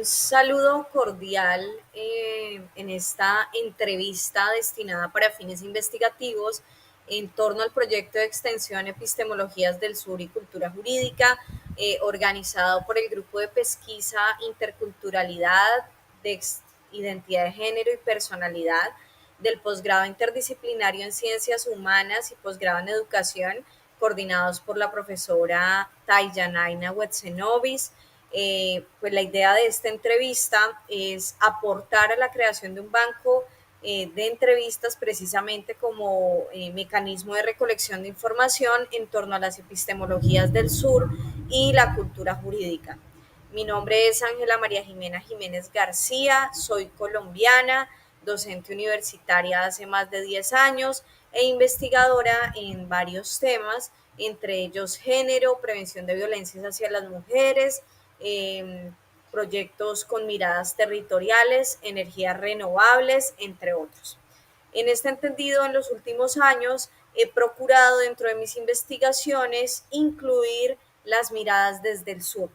Un saludo cordial en esta entrevista destinada para fines investigativos en torno al proyecto de extensión Epistemologías del Sur y Cultura Jurídica, organizado por el Grupo de Pesquisa Interculturalidad, Identidad de Género y Personalidad del Posgrado Interdisciplinario en Ciencias Humanas y Posgrado en Educación, coordinados por la profesora Tayanaina Wetsenovis. Pues la idea de esta entrevista es aportar a la creación de un banco de entrevistas precisamente como mecanismo de recolección de información en torno a las epistemologías del sur y la cultura jurídica. Mi nombre es Ángela María Jimena Jiménez García, soy colombiana, docente universitaria hace más de 10 años e investigadora en varios temas, entre ellos género, prevención de violencias hacia las mujeres, proyectos con miradas territoriales, energías renovables, entre otros. En este entendido, en los últimos años he procurado dentro de mis investigaciones incluir las miradas desde el sur,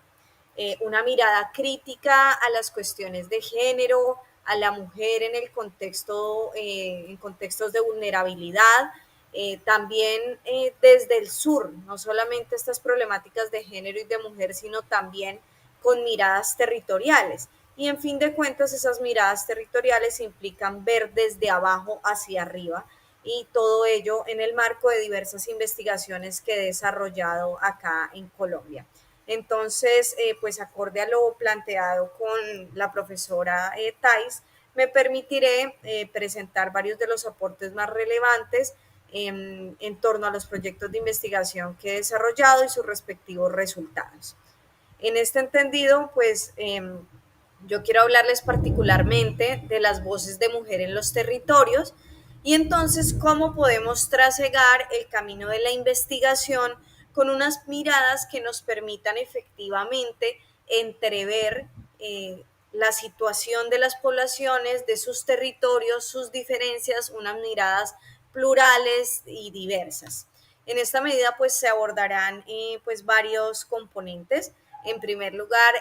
una mirada crítica a las cuestiones de género, a la mujer en el contexto, en contextos de vulnerabilidad, también desde el sur, no solamente estas problemáticas de género y de mujer, sino también con miradas territoriales. Y en fin de cuentas, esas miradas territoriales implican ver desde abajo hacia arriba, y todo ello en el marco de diversas investigaciones que he desarrollado acá en Colombia. Entonces, pues acorde a lo planteado con la profesora Thais, me permitiré presentar varios de los aportes más relevantes en torno a los proyectos de investigación que he desarrollado y sus respectivos resultados. En este entendido, pues yo quiero hablarles particularmente de las voces de mujer en los territorios y entonces cómo podemos trasegar el camino de la investigación con unas miradas que nos permitan efectivamente entrever la situación de las poblaciones, de sus territorios, sus diferencias, unas miradas plurales y diversas. En esta medida, pues se abordarán pues varios componentes. En primer lugar,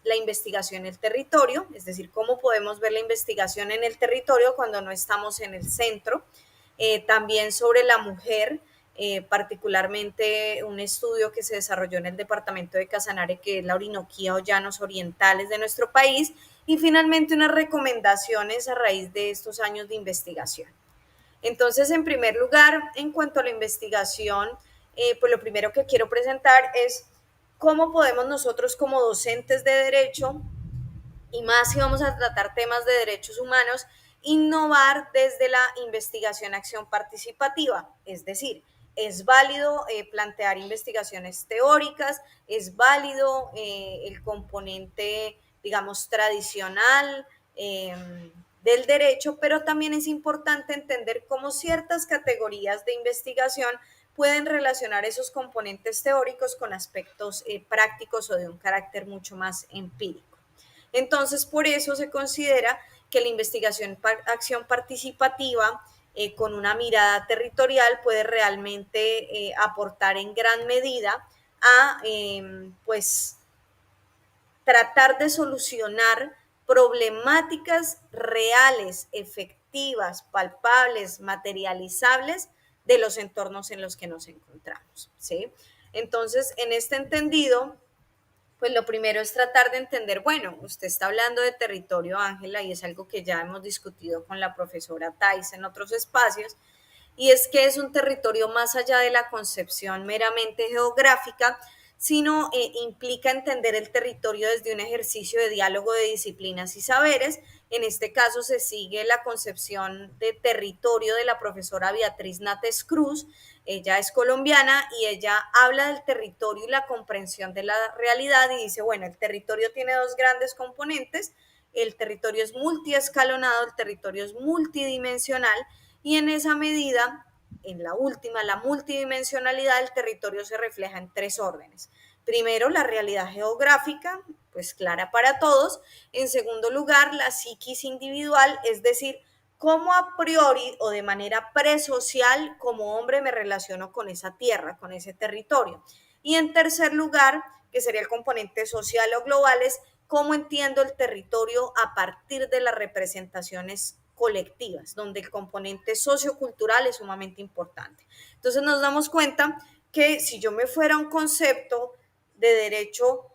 la investigación en el territorio, es decir, cómo podemos ver la investigación en el territorio cuando no estamos en el centro. También sobre la mujer, particularmente un estudio que se desarrolló en el departamento de Casanare, que es la Orinoquía o Llanos Orientales de nuestro país, y finalmente unas recomendaciones a raíz de estos años de investigación. Entonces, en primer lugar, en cuanto a la investigación, pues lo primero que quiero presentar es cómo podemos nosotros como docentes de derecho, y más si vamos a tratar temas de derechos humanos, innovar desde la investigación-acción participativa. Es decir, es válido plantear investigaciones teóricas, es válido el componente, digamos, tradicional del derecho, pero también es importante entender cómo ciertas categorías de investigación pueden relacionar esos componentes teóricos con aspectos prácticos o de un carácter mucho más empírico. Entonces, por eso se considera que la investigación-acción participativa con una mirada territorial puede realmente aportar en gran medida a pues tratar de solucionar problemáticas reales, efectivas, palpables, materializables de los entornos en los que nos encontramos, ¿sí? Entonces, en este entendido, pues lo primero es tratar de entender, bueno, usted está hablando de territorio, Ángela, y es algo que ya hemos discutido con la profesora Thais en otros espacios, y es que es un territorio más allá de la concepción meramente geográfica, sino implica entender el territorio desde un ejercicio de diálogo de disciplinas y saberes. En este caso se sigue la concepción de territorio de la profesora Beatriz Nates Cruz. Ella es colombiana y ella habla del territorio y la comprensión de la realidad y dice, bueno, el territorio tiene dos grandes componentes, el territorio es multiescalonado, el territorio es multidimensional, y en esa medida, en la última, la multidimensionalidad del territorio se refleja en tres órdenes. Primero, la realidad geográfica, pues clara para todos. En segundo lugar, la psiquis individual, es decir, cómo a priori o de manera presocial como hombre me relaciono con esa tierra, con ese territorio. Y en tercer lugar, que sería el componente social o global, es cómo entiendo el territorio a partir de las representaciones colectivas, donde el componente sociocultural es sumamente importante. Entonces nos damos cuenta que si yo me fuera a un concepto de derecho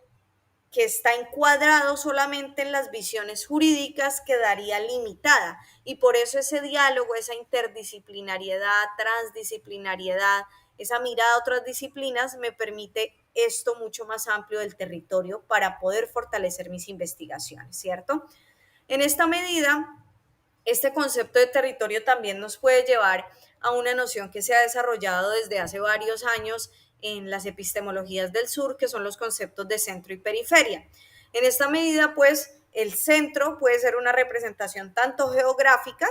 que está encuadrado solamente en las visiones jurídicas, quedaría limitada. Y por eso ese diálogo, esa interdisciplinariedad, transdisciplinariedad, esa mirada a otras disciplinas me permite esto mucho más amplio del territorio para poder fortalecer mis investigaciones, ¿cierto? En esta medida, este concepto de territorio también nos puede llevar a una noción que se ha desarrollado desde hace varios años en las epistemologías del sur, que son los conceptos de centro y periferia. En esta medida, pues, el centro puede ser una representación tanto geográfica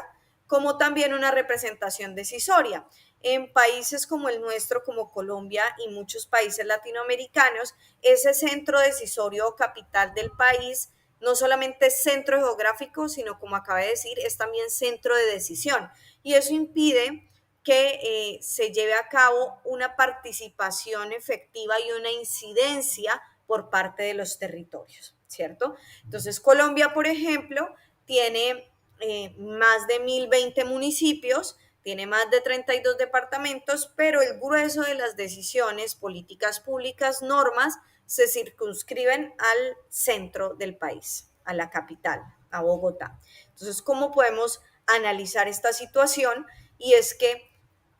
como también una representación decisoria. En países como el nuestro, como Colombia y muchos países latinoamericanos, ese centro decisorio o capital del país no solamente es centro geográfico, sino como acabé de decir, es también centro de decisión. Y eso impide que se lleve a cabo una participación efectiva y una incidencia por parte de los territorios, ¿cierto? Entonces, Colombia, por ejemplo, tiene más de 1020 municipios, tiene más de 32 departamentos, pero el grueso de las decisiones, políticas públicas, normas, se circunscriben al centro del país, a la capital, a Bogotá. Entonces, ¿cómo podemos analizar esta situación? Y es que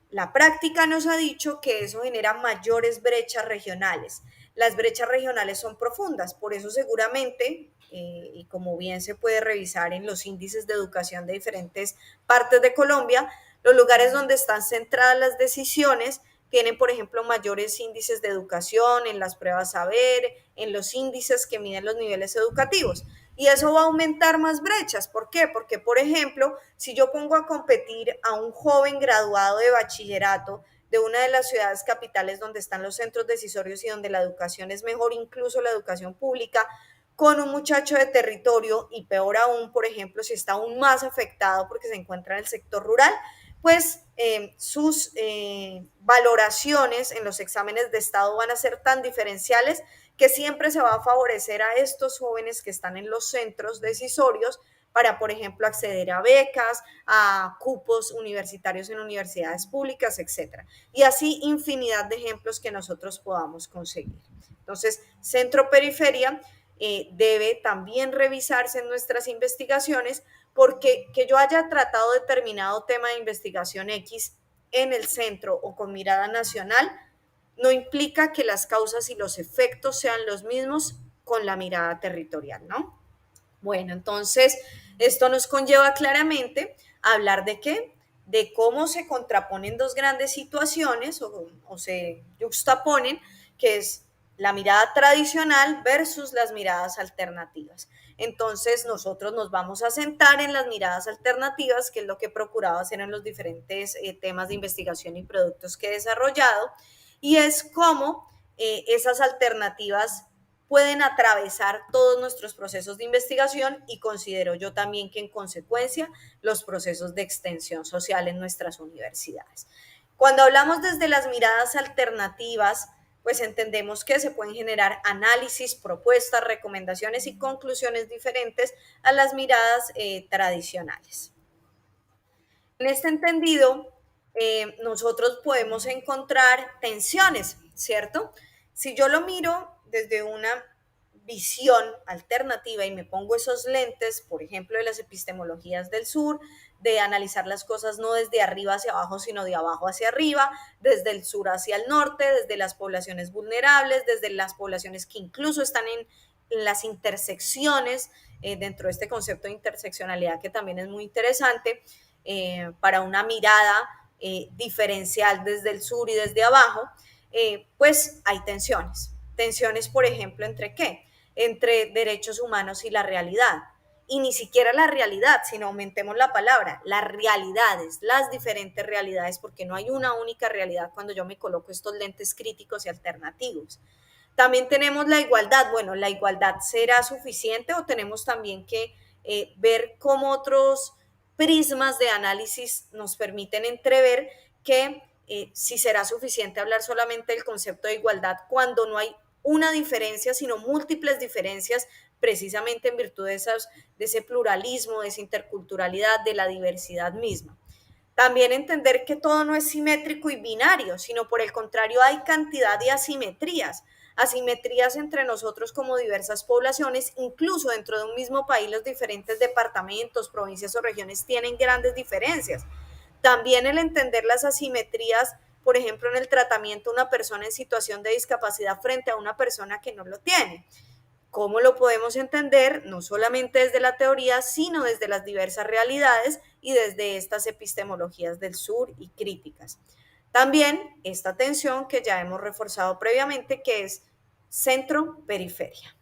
la práctica nos ha dicho que eso genera mayores brechas regionales. Las brechas regionales son profundas, por eso seguramente, y como bien se puede revisar en los índices de educación de diferentes partes de Colombia, los lugares donde están centradas las decisiones tienen, por ejemplo, mayores índices de educación, en las pruebas saber, en los índices que miden los niveles educativos. Y eso va a aumentar más brechas. ¿Por qué? Porque, por ejemplo, si yo pongo a competir a un joven graduado de bachillerato de una de las ciudades capitales donde están los centros decisorios y donde la educación es mejor, incluso la educación pública, con un muchacho de territorio y peor aún, por ejemplo, si está aún más afectado porque se encuentra en el sector rural, pues sus valoraciones en los exámenes de estado van a ser tan diferenciales que siempre se va a favorecer a estos jóvenes que están en los centros decisorios para, por ejemplo, acceder a becas, a cupos universitarios en universidades públicas, etcétera. Y así infinidad de ejemplos que nosotros podamos conseguir. Entonces, centro-periferia debe también revisarse en nuestras investigaciones porque que yo haya tratado determinado tema de investigación X en el centro o con mirada nacional no implica que las causas y los efectos sean los mismos con la mirada territorial, ¿no? Bueno, entonces esto nos conlleva claramente a hablar de qué, de cómo se contraponen dos grandes situaciones o se juxtaponen, que es la mirada tradicional versus las miradas alternativas. Entonces nosotros nos vamos a sentar en las miradas alternativas, que es lo que he procurado hacer en los diferentes temas de investigación y productos que he desarrollado, y es cómo esas alternativas pueden atravesar todos nuestros procesos de investigación y considero yo también que en consecuencia los procesos de extensión social en nuestras universidades. Cuando hablamos desde las miradas alternativas, pues entendemos que se pueden generar análisis, propuestas, recomendaciones y conclusiones diferentes a las miradas tradicionales. En este entendido, nosotros podemos encontrar tensiones, ¿cierto? Si yo lo miro desde una visión alternativa y me pongo esos lentes, por ejemplo, de las epistemologías del sur, de analizar las cosas no desde arriba hacia abajo, sino de abajo hacia arriba, desde el sur hacia el norte, desde las poblaciones vulnerables, desde las poblaciones que incluso están en las intersecciones, dentro de este concepto de interseccionalidad que también es muy interesante, para una mirada diferencial desde el sur y desde abajo, pues hay tensiones. Tensiones, por ejemplo, ¿entre qué? Entre derechos humanos y la realidad. Y ni siquiera la realidad, sino aumentemos la palabra, las realidades, las diferentes realidades, porque no hay una única realidad cuando yo me coloco estos lentes críticos y alternativos. También tenemos la igualdad. Bueno, ¿la igualdad será suficiente o tenemos también que ver cómo otros prismas de análisis nos permiten entrever que si será suficiente hablar solamente del concepto de igualdad cuando no hay una diferencia, sino múltiples diferencias precisamente en virtud de ese pluralismo, de esa interculturalidad, de la diversidad misma. También entender que todo no es simétrico y binario, sino por el contrario hay cantidad de asimetrías, asimetrías entre nosotros como diversas poblaciones, incluso dentro de un mismo país los diferentes departamentos, provincias o regiones tienen grandes diferencias. También el entender las asimetrías, por ejemplo, en el tratamiento de una persona en situación de discapacidad frente a una persona que no lo tiene. ¿Cómo lo podemos entender? No solamente desde la teoría, sino desde las diversas realidades y desde estas epistemologías del sur y críticas. También esta tensión que ya hemos reforzado previamente, que es centro-periferia.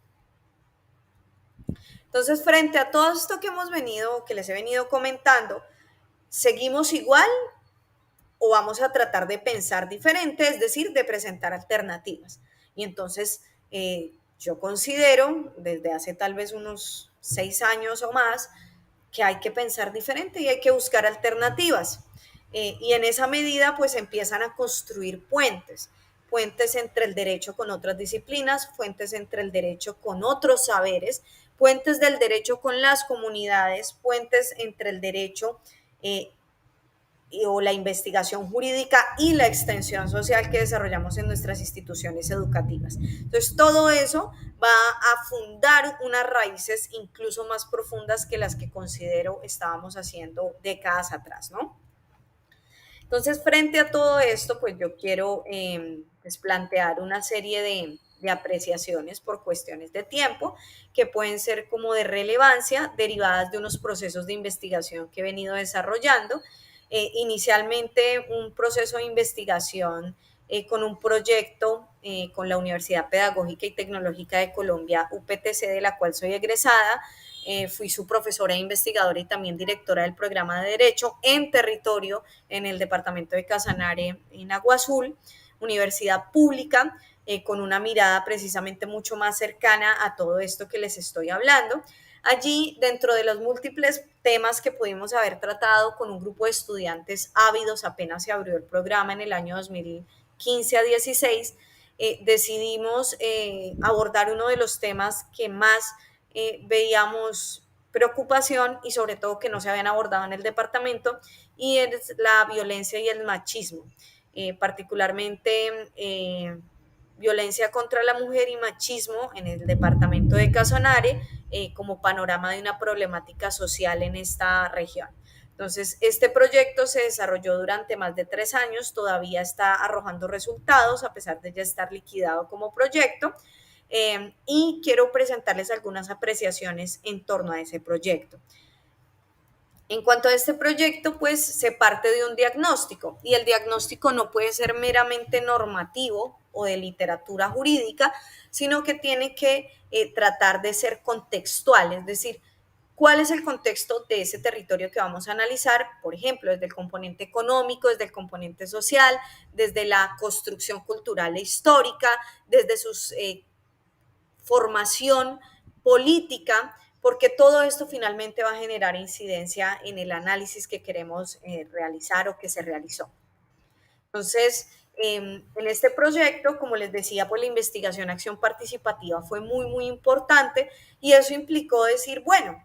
Entonces, frente a todo esto que les he venido comentando, ¿seguimos igual o vamos a tratar de pensar diferente, es decir, de presentar alternativas? Y entonces, yo considero, desde hace tal vez unos 6 años o más, que hay que pensar diferente y hay que buscar alternativas. Y en esa medida, pues empiezan a construir puentes, puentes entre el derecho con otras disciplinas, puentes entre el derecho con otros saberes, puentes del derecho con las comunidades, puentes entre el derecho o la investigación jurídica y la extensión social que desarrollamos en nuestras instituciones educativas. Entonces, todo eso va a fundar unas raíces incluso más profundas que las que considero estábamos haciendo décadas atrás, ¿no? Entonces, frente a todo esto, pues yo quiero pues plantear una serie de apreciaciones por cuestiones de tiempo que pueden ser como de relevancia derivadas de unos procesos de investigación que he venido desarrollando. Inicialmente un proceso de investigación con un proyecto con la Universidad Pedagógica y Tecnológica de Colombia, UPTC, de la cual soy egresada. Fui su profesora e investigadora y también directora del programa de Derecho en territorio en el departamento de Casanare, en Agua Azul, universidad pública, con una mirada precisamente mucho más cercana a todo esto que les estoy hablando. Allí, dentro de los múltiples temas que pudimos haber tratado con un grupo de estudiantes ávidos, apenas se abrió el programa en el año 2015 a 16, decidimos abordar uno de los temas que más veíamos preocupación y sobre todo que no se habían abordado en el departamento, y es la violencia y el machismo, particularmente violencia contra la mujer y machismo en el departamento de Casanare, como panorama de una problemática social en esta región. Entonces, este proyecto se desarrolló durante más de 3 años, todavía está arrojando resultados a pesar de ya estar liquidado como proyecto, y quiero presentarles algunas apreciaciones en torno a ese proyecto. En cuanto a este proyecto, pues se parte de un diagnóstico y el diagnóstico no puede ser meramente normativo o de literatura jurídica, sino que tiene que tratar de ser contextual, es decir, cuál es el contexto de ese territorio que vamos a analizar, por ejemplo, desde el componente económico, desde el componente social, desde la construcción cultural e histórica, desde su formación política, porque todo esto finalmente va a generar incidencia en el análisis que queremos realizar o que se realizó. Entonces, en este proyecto, como les decía, pues la investigación acción participativa fue muy, muy importante y eso implicó decir, bueno,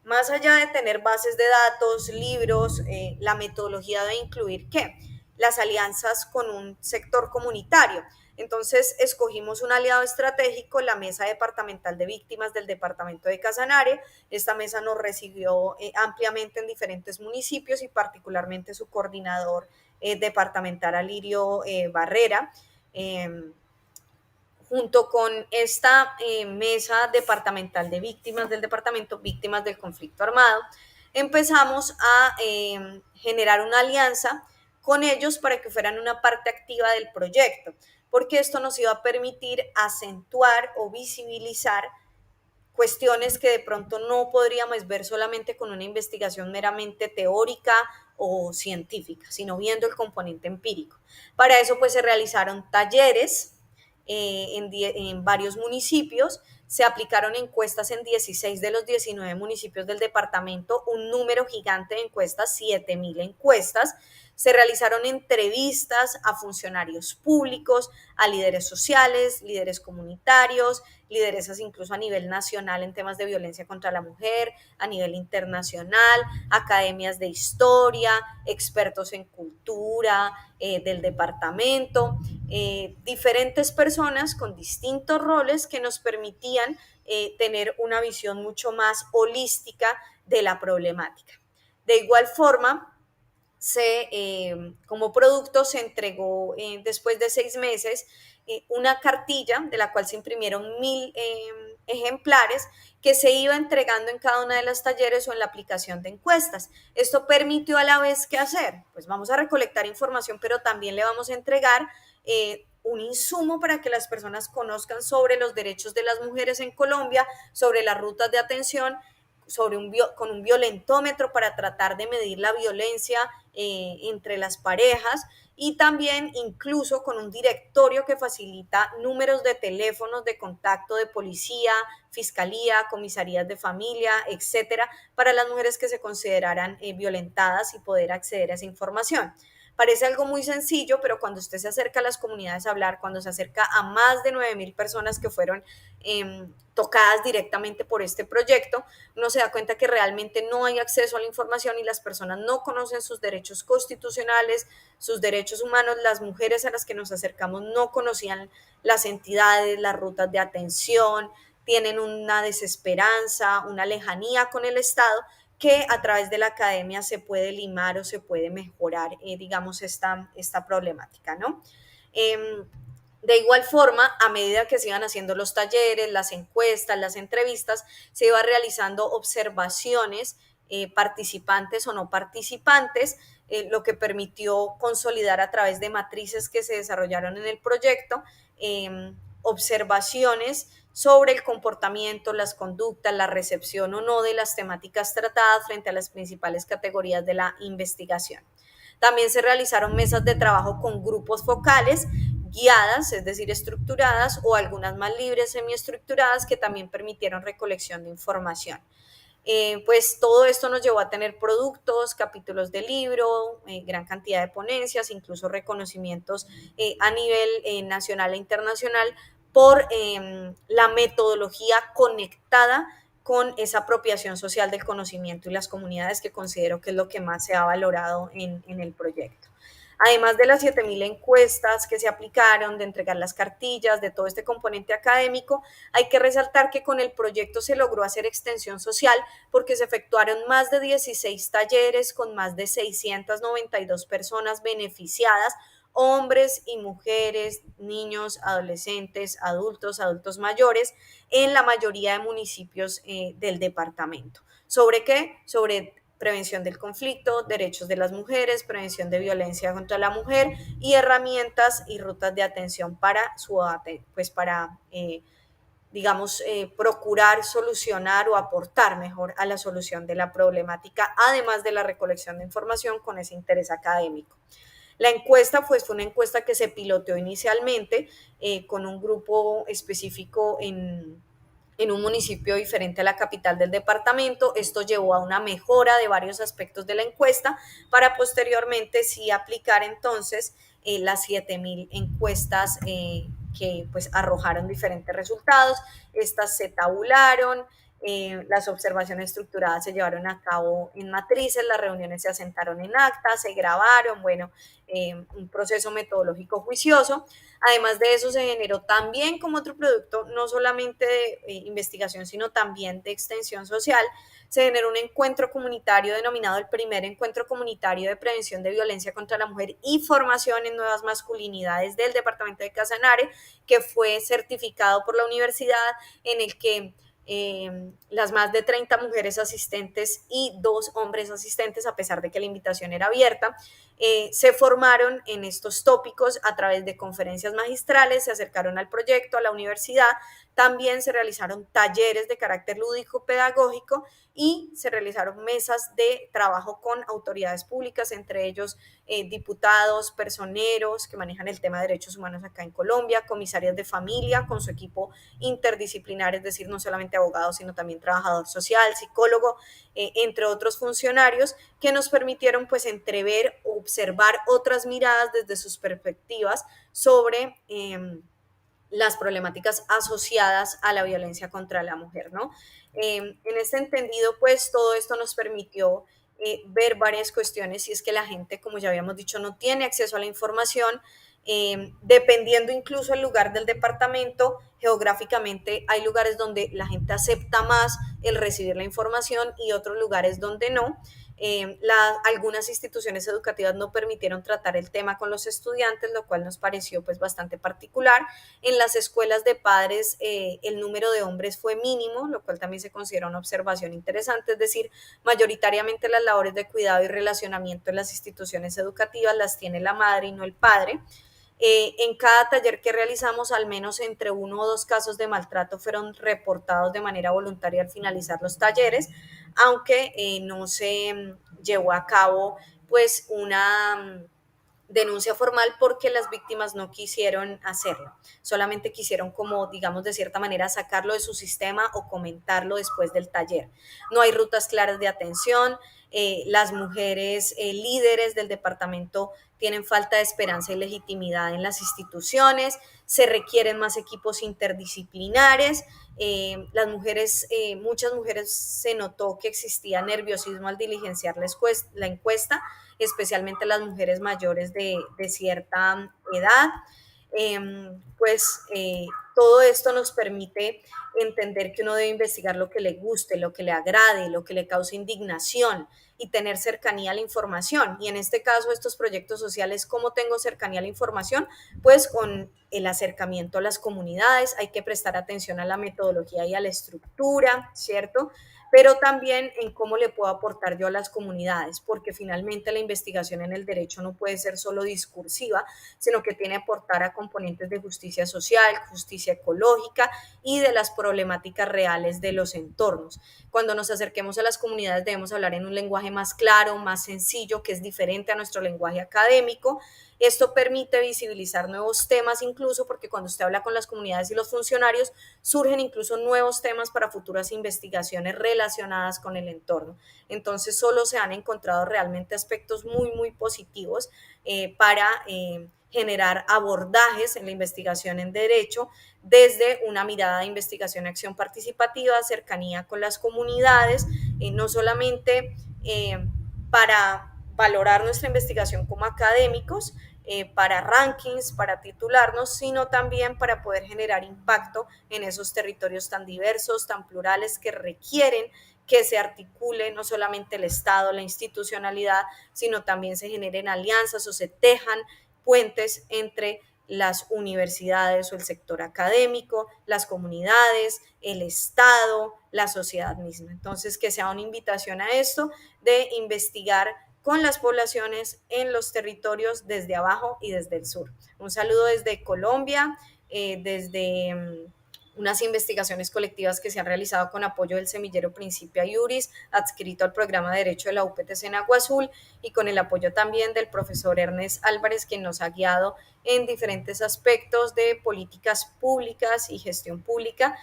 más allá de tener bases de datos, libros, la metodología debe incluir ¿qué? Las alianzas con un sector comunitario. Entonces escogimos un aliado estratégico, la Mesa Departamental de Víctimas del Departamento de Casanare. Esta mesa nos recibió ampliamente en diferentes municipios y particularmente su coordinador departamental, Alirio Barrera. Junto con esta mesa departamental de víctimas del departamento, víctimas del conflicto armado, empezamos a generar una alianza con ellos para que fueran una parte activa del proyecto, porque esto nos iba a permitir acentuar o visibilizar cuestiones que de pronto no podríamos ver solamente con una investigación meramente teórica o científica, sino viendo el componente empírico. Para eso pues se realizaron talleres en varios municipios, se aplicaron encuestas en 16 de los 19 municipios del departamento, un número gigante de encuestas, 7,000 encuestas. Se realizaron entrevistas a funcionarios públicos, a líderes sociales, líderes comunitarios, lideresas incluso a nivel nacional en temas de violencia contra la mujer, a nivel internacional, academias de historia, expertos en cultura del departamento, diferentes personas con distintos roles que nos permitían tener una visión mucho más holística de la problemática. De igual forma, como producto se entregó después de 6 meses una cartilla de la cual se imprimieron 1000 ejemplares que se iba entregando en cada una de las talleres o en la aplicación de encuestas. Esto permitió a la vez ¿qué hacer? Pues vamos a recolectar información, pero también le vamos a entregar un insumo para que las personas conozcan sobre los derechos de las mujeres en Colombia, sobre las rutas de atención, con un violentómetro para tratar de medir la violencia entre las parejas y también incluso con un directorio que facilita números de teléfonos de contacto de policía, fiscalía, comisarías de familia, etcétera, para las mujeres que se consideraran violentadas y poder acceder a esa información. Parece algo muy sencillo, pero cuando usted se acerca a las comunidades a hablar, cuando se acerca a más de 9,000 personas que fueron tocadas directamente por este proyecto, uno se da cuenta que realmente no hay acceso a la información y las personas no conocen sus derechos constitucionales, sus derechos humanos. Las mujeres a las que nos acercamos no conocían las entidades, las rutas de atención, tienen una desesperanza, una lejanía con el Estado que a través de la academia se puede limar o se puede mejorar, digamos, esta problemática, ¿no? De igual forma, a medida que se iban haciendo los talleres, las encuestas, las entrevistas, se iba realizando observaciones, participantes o no participantes, lo que permitió consolidar a través de matrices que se desarrollaron en el proyecto, observaciones sobre el comportamiento, las conductas, la recepción o no de las temáticas tratadas frente a las principales categorías de la investigación. También se realizaron mesas de trabajo con grupos focales guiadas, es decir, estructuradas, o algunas más libres, semiestructuradas, que también permitieron recolección de información. Pues todo esto nos llevó a tener productos, capítulos de libro, gran cantidad de ponencias, incluso reconocimientos a nivel nacional e internacional por la metodología conectada con esa apropiación social del conocimiento y las comunidades, que considero que es lo que más se ha valorado en el proyecto. Además de las 7,000 encuestas que se aplicaron, de entregar las cartillas, de todo este componente académico, hay que resaltar que con el proyecto se logró hacer extensión social porque se efectuaron más de 16 talleres con más de 692 personas beneficiadas, hombres y mujeres, niños, adolescentes, adultos mayores, en la mayoría de municipios del departamento. ¿Sobre qué? Sobre prevención del conflicto, derechos de las mujeres, prevención de violencia contra la mujer y herramientas y rutas de atención para procurar solucionar o aportar mejor a la solución de la problemática, además de la recolección de información con ese interés académico. La encuesta fue una encuesta que se piloteó inicialmente con un grupo específico en un municipio diferente a la capital del departamento. Esto llevó a una mejora de varios aspectos de la encuesta para posteriormente sí aplicar entonces las 7,000 encuestas que pues arrojaron diferentes resultados. Estas se tabularon, las observaciones estructuradas se llevaron a cabo en matrices, las reuniones se asentaron en actas, se grabaron, un proceso metodológico juicioso. Además de eso, se generó también como otro producto, no solamente de investigación, sino también de extensión social. Se generó un encuentro comunitario denominado el primer encuentro comunitario de prevención de violencia contra la mujer y formación en nuevas masculinidades del departamento de Casanare, que fue certificado por la universidad, en el que las más de 30 mujeres asistentes y 2 hombres asistentes, a pesar de que la invitación era abierta, se formaron en estos tópicos a través de conferencias magistrales, se acercaron al proyecto, a la universidad. También se realizaron talleres de carácter lúdico pedagógico y se realizaron mesas de trabajo con autoridades públicas, entre ellos diputados, personeros que manejan el tema de derechos humanos acá en Colombia, comisarias de familia con su equipo interdisciplinar, es decir, no solamente abogados, sino también trabajador social, psicólogo, entre otros funcionarios, que nos permitieron pues entrever, observar otras miradas desde sus perspectivas sobre las problemáticas asociadas a la violencia contra la mujer, ¿no? En este entendido, pues todo esto nos permitió ver varias cuestiones, y es que la gente, como ya habíamos dicho, no tiene acceso a la información, dependiendo incluso el lugar del departamento, geográficamente hay lugares donde la gente acepta más el recibir la información y otros lugares donde no. Algunas instituciones educativas no permitieron tratar el tema con los estudiantes, lo cual nos pareció pues bastante particular. En las escuelas de padres el número de hombres fue mínimo, lo cual también se considera una observación interesante, es decir, mayoritariamente las labores de cuidado y relacionamiento en las instituciones educativas las tiene la madre y no el padre. En cada taller que realizamos, al menos entre 1 o 2 casos de maltrato fueron reportados de manera voluntaria al finalizar los talleres, aunque no se llevó a cabo pues una denuncia formal porque las víctimas no quisieron hacerlo, solamente quisieron como, digamos, de cierta manera sacarlo de su sistema o comentarlo después del taller. No hay rutas claras de atención, las mujeres líderes del departamento tienen falta de esperanza y legitimidad en las instituciones, se requieren más equipos interdisciplinares, muchas mujeres se notó que existía nerviosismo al diligenciar la encuesta, especialmente las mujeres mayores de cierta edad. Pues todo esto nos permite entender que uno debe investigar lo que le guste, lo que le agrade, lo que le cause indignación y tener cercanía a la información. Y en este caso, estos proyectos sociales, ¿cómo tengo cercanía a la información? Pues con el acercamiento a las comunidades, hay que prestar atención a la metodología y a la estructura, ¿cierto? Pero también en cómo le puedo aportar yo a las comunidades, porque finalmente la investigación en el derecho no puede ser solo discursiva, sino que tiene que aportar a componentes de justicia social, justicia ecológica y de las problemáticas reales de los entornos. Cuando nos acerquemos a las comunidades debemos hablar en un lenguaje más claro, más sencillo, que es diferente a nuestro lenguaje académico. Esto permite visibilizar nuevos temas incluso, porque cuando usted habla con las comunidades y los funcionarios, surgen incluso nuevos temas para futuras investigaciones relacionadas con el entorno. Entonces, solo se han encontrado realmente aspectos muy, muy positivos para generar abordajes en la investigación en derecho desde una mirada de investigación, acción participativa, cercanía con las comunidades, no solamente para valorar nuestra investigación como académicos, para rankings, para titularnos, sino también para poder generar impacto en esos territorios tan diversos, tan plurales, que requieren que se articule no solamente el Estado, la institucionalidad, sino también se generen alianzas o se tejan puentes entre las universidades o el sector académico, las comunidades, el Estado, la sociedad misma. Entonces, que sea una invitación a esto de investigar con las poblaciones en los territorios desde abajo y desde el sur. Un saludo desde Colombia, desde unas investigaciones colectivas que se han realizado con apoyo del semillero Principia Iuris, adscrito al programa de Derecho de la UPTC en Agua Azul, y con el apoyo también del profesor Ernest Álvarez, quien nos ha guiado en diferentes aspectos de políticas públicas y gestión pública,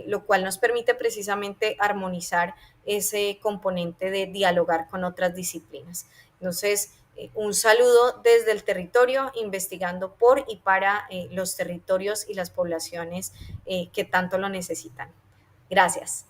lo cual nos permite precisamente armonizar ese componente de dialogar con otras disciplinas. Entonces, un saludo desde el territorio, investigando por y para los territorios y las poblaciones que tanto lo necesitan. Gracias.